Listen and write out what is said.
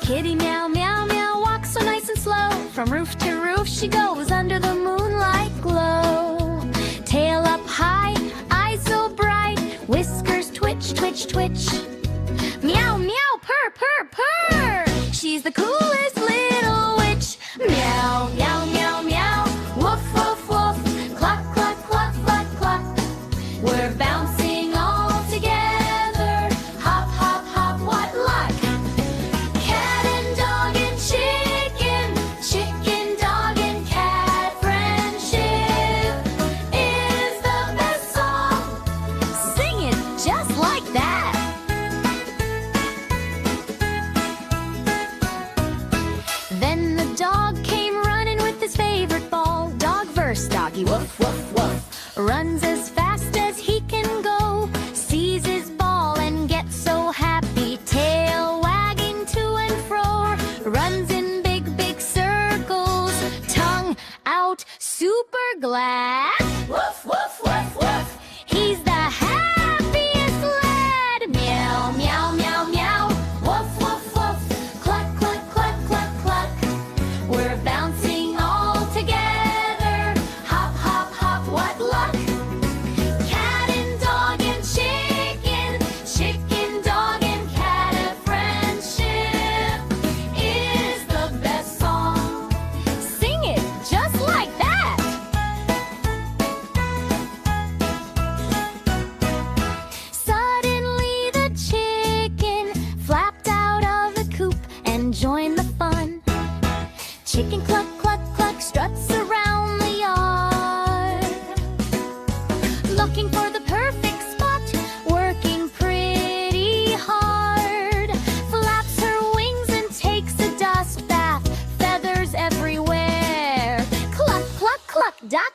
Kitty meow meow meow walks so nice and slow. From roof to roof she goes under the moonlight glow. Tail up high, eyes so bright, whiskers twitch twitch twitch. Meow meow purr purr purr. She's the coolest little witch. Meow meow meow meow. Woof woof woof. Cluck cluck cluck cluck cluck. We're bouncing all together. Hop hop hop, what luck. Cat and dog and chicken, chicken dog and cat friendship is the best song. Sing it just like that. Then the dog came running with his favorite ball. Dog versus doggy, woof woof woof. Runs as fast as he can go, sees his ball and gets so happy. Tail wagging to and fro, runs in big big circles. Tongue out, super glad. Woof woof woof woof. He's the happiest lad. Meow meow meow meow. Woof woof woof. Cluck cluck cluck cluck cluck. We're bouncing all together. Hop hop hop, what luck. Cat and dog and chicken, chicken dog and cat friendship is the best song. Sing it just like that. Suddenly the chicken flapped out of the coop and joined the fun. Chicken cluck cluck cluck struts around the yard, looking for the perfect spot, working pretty hard. Flaps her wings and takes a dust bath, feathers everywhere. Cluck cluck cluck, duck,